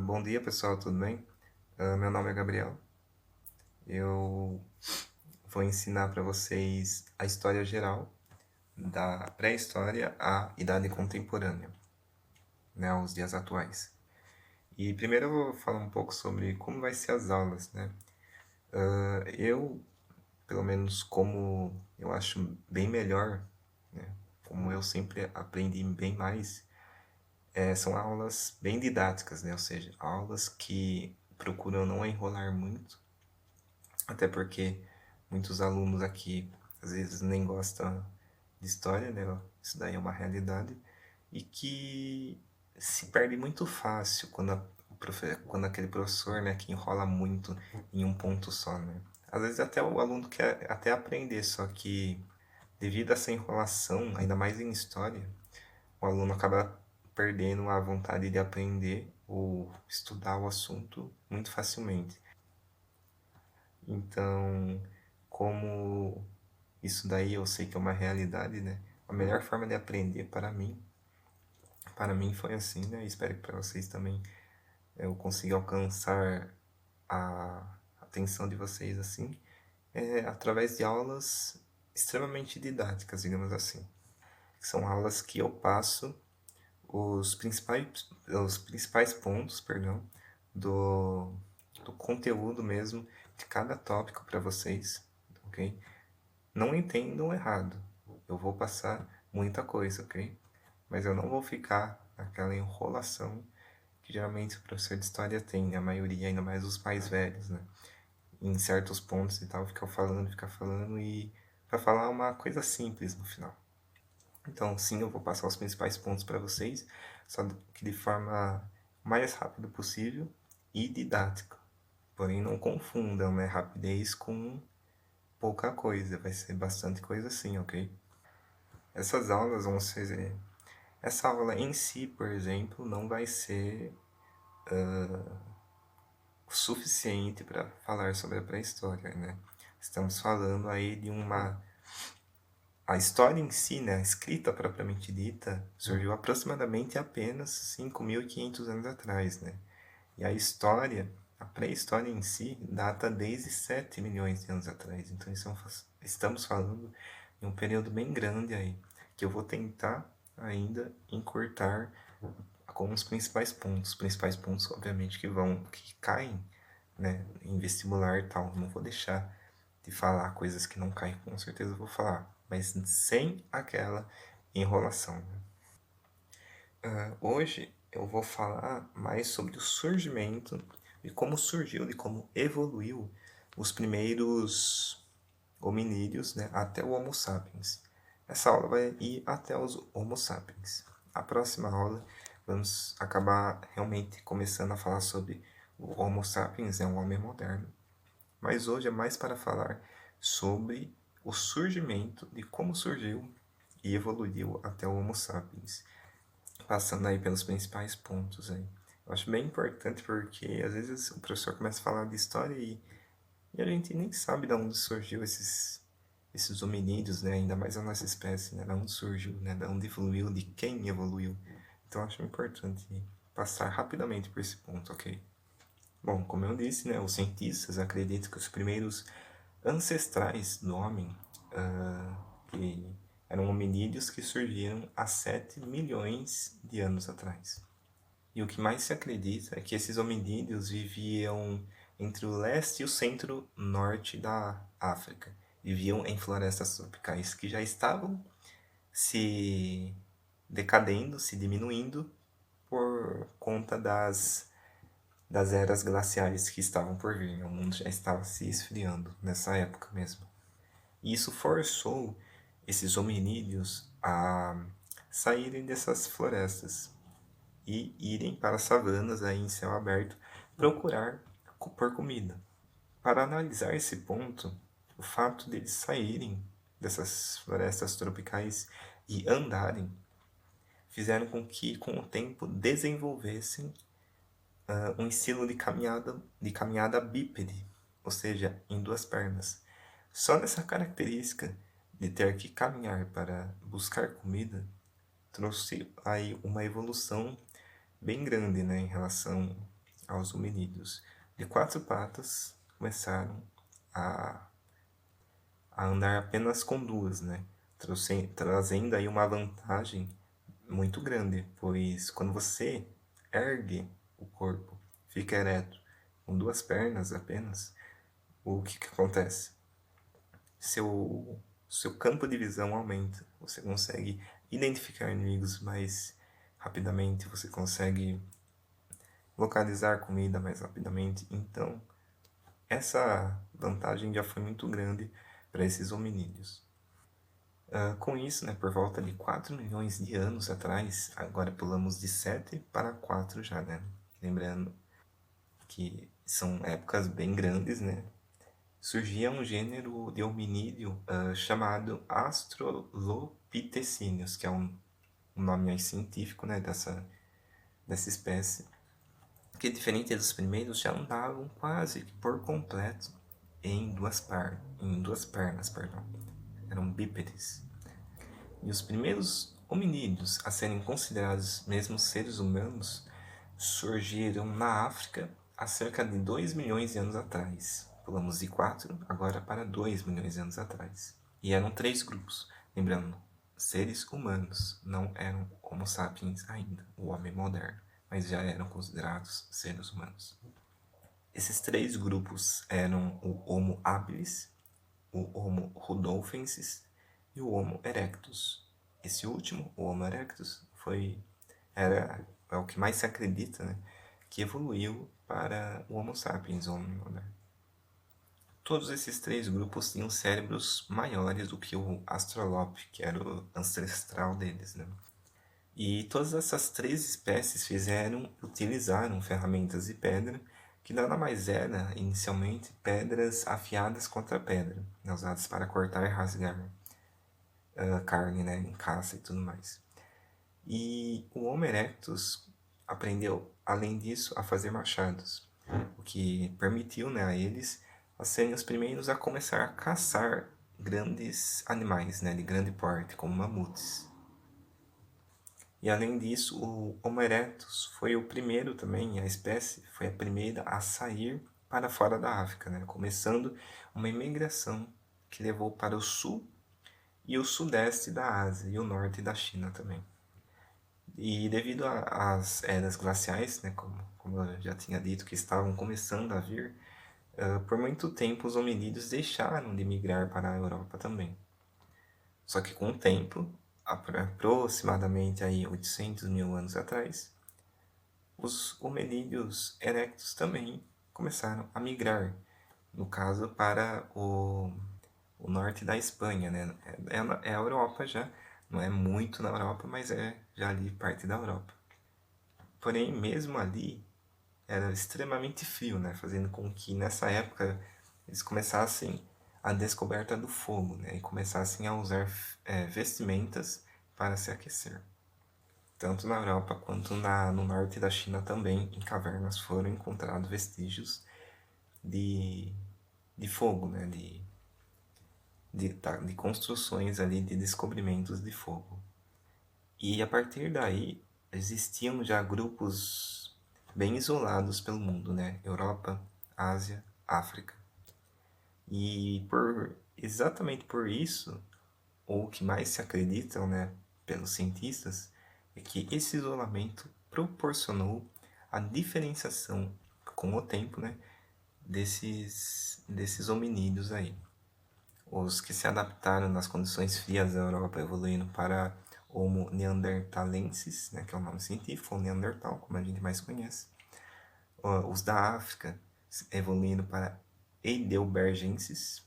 Bom dia, pessoal, tudo bem? Meu nome é Gabriel. Eu vou ensinar para vocês a história geral da pré-história à idade contemporânea, né, aos dias atuais. E primeiro eu vou falar um pouco sobre como vai ser as aulas, né? Eu, pelo menos como eu acho bem melhor, né, como eu sempre aprendi bem mais, são aulas bem didáticas, né? Ou seja, aulas que procuram não enrolar muito. Até porque muitos alunos aqui às vezes nem gostam de história, né? Isso daí é uma realidade. E que se perde muito fácil quando aquele professor, né, que enrola muito em um ponto só, né? Às vezes até o aluno quer até aprender, só que devido a essa enrolação, ainda mais em história, o aluno acaba perdendo a vontade de aprender ou estudar o assunto muito facilmente. Então, como isso daí eu sei que é uma realidade, né? A melhor forma de aprender para mim foi assim, né? Espero que para vocês também eu consiga alcançar a atenção de vocês assim, através de aulas extremamente didáticas, digamos assim. São aulas que eu passo os principais pontos, perdão, do, do conteúdo mesmo de cada tópico para vocês, ok? Não entendam errado. Eu vou passar muita coisa, ok? Mas eu não vou ficar naquela enrolação que geralmente o professor de história tem, a maioria, ainda mais os mais velhos, né? Em certos pontos e tal, ficar falando e para falar uma coisa simples no final. Então, sim, eu vou passar os principais pontos para vocês, só que de forma mais rápida possível e didática. Porém, não confundam, né, rapidez com pouca coisa, vai ser bastante coisa sim, ok? Essas aulas vão ser. Essa aula em si, por exemplo, não vai ser o suficiente para falar sobre a pré-história, né? Estamos falando aí de uma. A história em si, né, a escrita propriamente dita, surgiu aproximadamente apenas 5.500 anos atrás, né? E a história, a pré-história em si, data desde 7 milhões de anos atrás. Então, estamos falando de um período bem grande aí, que eu vou tentar ainda encurtar com os principais pontos. Os principais pontos, obviamente, que caem, né, em vestibular e tal. Não vou deixar de falar coisas que não caem, com certeza eu vou falar, mas sem aquela enrolação, né? Hoje eu vou falar mais sobre o surgimento, de como surgiu, de como evoluiu os primeiros hominídeos, né, até o Homo sapiens. Essa aula vai ir até os Homo sapiens. A próxima aula vamos acabar realmente começando a falar sobre o Homo sapiens, o homem moderno. Mas hoje é mais para falar sobre o surgimento, de como surgiu e evoluiu até o Homo sapiens, passando aí pelos principais pontos aí. Eu acho bem importante porque às vezes o professor começa a falar de história e a gente nem sabe de onde surgiu esses hominídeos, né? Ainda mais a nossa espécie, né? De onde surgiu, né? De onde evoluiu, de quem evoluiu. Então eu acho importante passar rapidamente por esse ponto, ok? Bom, como eu disse, né? Os cientistas acreditam que os primeiros ancestrais do homem, que eram hominídeos que surgiram há 7 milhões de anos atrás. E o que mais se acredita é que esses hominídeos viviam entre o leste e o centro-norte da África. Viviam em florestas tropicais que já estavam se decadendo, se diminuindo por conta das eras glaciais que estavam por vir. O mundo já estava se esfriando nessa época mesmo. E isso forçou esses hominídeos a saírem dessas florestas e irem para as savanas aí em céu aberto procurar por comida. Para analisar esse ponto, o fato deles saírem dessas florestas tropicais e andarem fizeram com que, com o tempo, desenvolvessem um estilo de caminhada bípede, ou seja, em duas pernas. Só nessa característica de ter que caminhar para buscar comida trouxe aí uma evolução bem grande, né, em relação aos hominídeos. De quatro patas começaram a, a andar apenas com duas, né, trazendo aí uma vantagem muito grande, pois quando você ergue o corpo, fica ereto, com duas pernas apenas, o que acontece? Seu campo de visão aumenta, você consegue identificar inimigos mais rapidamente, você consegue localizar comida mais rapidamente. Então, essa vantagem já foi muito grande para esses hominídeos. Com isso, né, por volta de 4 milhões de anos atrás, agora pulamos de 7 para 4 já, né? Lembrando que são épocas bem grandes, né? Surgia um gênero de hominídeo chamado Australopithecines, que é um nome mais científico, né, dessa espécie, que diferente dos primeiros já andavam quase que por completo em duas pernas, perdão. Eram bípedes. E os primeiros hominídeos a serem considerados mesmo seres humanos surgiram na África há cerca de 2 milhões de anos atrás. Pulamos de 4 agora para 2 milhões de anos atrás. E eram três grupos. Lembrando, seres humanos, não eram Homo sapiens ainda, o homem moderno, mas já eram considerados seres humanos. Esses três grupos eram o Homo habilis, o Homo rudolfensis e o Homo erectus. Esse último, o Homo erectus, é o que mais se acredita, né, que evoluiu para o Homo sapiens, o homem moderno. Todos esses três grupos tinham cérebros maiores do que o Astrolope, que era o ancestral deles, né? E todas essas três espécies utilizaram ferramentas de pedra, que nada mais era, inicialmente, pedras afiadas contra pedra, né, usadas para cortar e rasgar carne, né, em caça e tudo mais. E o Homo erectus aprendeu, além disso, a fazer machados, o que permitiu, né, a eles a serem os primeiros a começar a caçar grandes animais, né, de grande porte, como mamutes. E além disso, o Homo erectus foi o primeiro também, a espécie foi a primeira a sair para fora da África, né, começando uma imigração que levou para o sul e o sudeste da Ásia e o norte da China também. E devido às eras glaciais, né, como eu já tinha dito, que estavam começando a vir, por muito tempo os hominídeos deixaram de migrar para a Europa também. Só que com o tempo, aproximadamente aí 800 mil anos atrás, os hominídeos erectus também começaram a migrar, no caso para o norte da Espanha, né? É a Europa já, não é muito na Europa, mas é já ali parte da Europa. Porém, mesmo ali, era extremamente frio, né? Fazendo com que nessa época eles começassem a descoberta do fogo, né? E começassem a usar vestimentas para se aquecer. Tanto na Europa quanto no norte da China também, em cavernas foram encontrados vestígios de, de fogo, né? De construções ali, de descobrimentos de fogo. E a partir daí existiam já grupos bem isolados pelo mundo, né? Europa, Ásia, África. E exatamente por isso, ou o que mais se acreditam, né, pelos cientistas, é que esse isolamento proporcionou a diferenciação com o tempo, né, desses hominídeos aí. Os que se adaptaram nas condições frias da Europa, evoluindo para Homo neanderthalensis, né, que é o nome científico, ou Neandertal, como a gente mais conhece. Os da África, evoluindo para Heidelbergensis.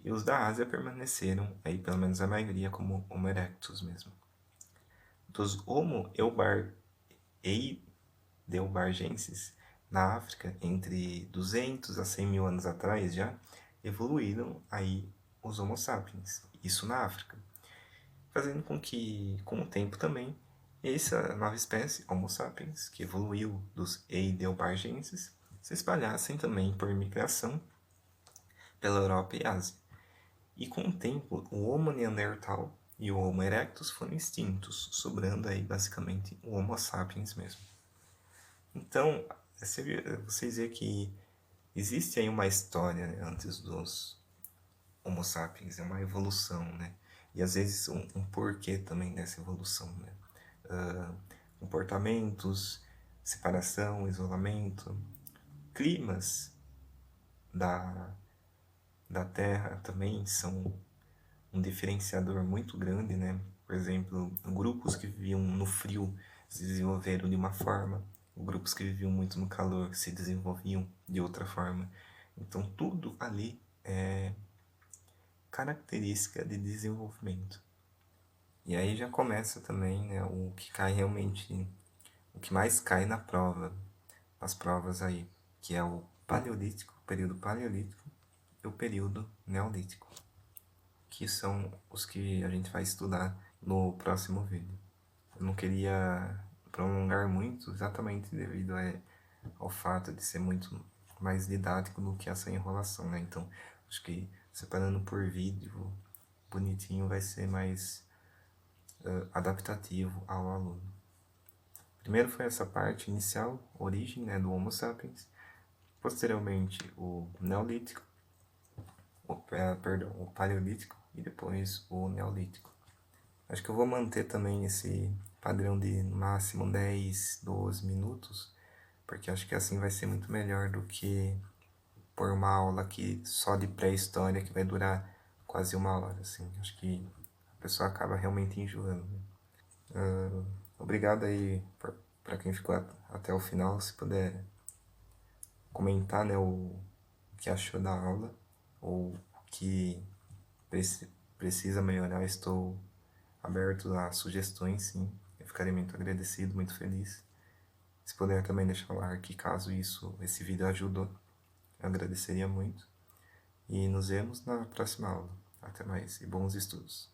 E os da Ásia permaneceram, aí pelo menos a maioria, como Homo erectus mesmo. Dos Homo heidelbergensis, na África, entre 200 a 100 mil anos atrás já, evoluíram aí os Homo sapiens, isso na África, fazendo com que, com o tempo também, essa nova espécie, Homo sapiens, que evoluiu dos heidelbergenses, se espalhassem também por migração pela Europa e Ásia. E com o tempo, o Homo neandertal e o Homo erectus foram extintos, sobrando aí basicamente o Homo sapiens mesmo. Então, vocês veem que existe aí uma história, né, antes dos Homo sapiens, é uma evolução, né? E às vezes um porquê também dessa evolução, né? Ah, comportamentos, separação, isolamento, climas da, da Terra também são um diferenciador muito grande, né? Por exemplo, grupos que viviam no frio se desenvolveram de uma forma, grupos que viviam muito no calor se desenvolviam de outra forma. Então, tudo ali é característica de desenvolvimento. E aí já começa também, né, o que cai realmente, o que mais cai na prova, nas provas aí, que é o paleolítico, o período paleolítico e o período neolítico, que são os que a gente vai estudar no próximo vídeo. Eu não queria prolongar muito, exatamente devido ao fato de ser muito mais didático do que essa enrolação, né? Então, acho que separando por vídeo, bonitinho, vai ser mais adaptativo ao aluno. Primeiro foi essa parte inicial, origem, né, do Homo sapiens. Posteriormente, o Neolítico, o Paleolítico e depois o Neolítico. Acho que eu vou manter também esse padrão de no máximo 10, 12 minutos, porque acho que assim vai ser muito melhor do que por uma aula aqui só de pré-história que vai durar quase uma hora, assim. Acho que a pessoa acaba realmente enjoando. Obrigado aí para quem ficou até o final, se puder comentar, né, o que achou da aula ou o que precisa melhorar. Estou aberto a sugestões, sim. Eu ficaria muito agradecido, muito feliz. Se puder também deixar o like, caso esse vídeo ajudou, eu agradeceria muito. E nos vemos na próxima aula. Até mais e bons estudos.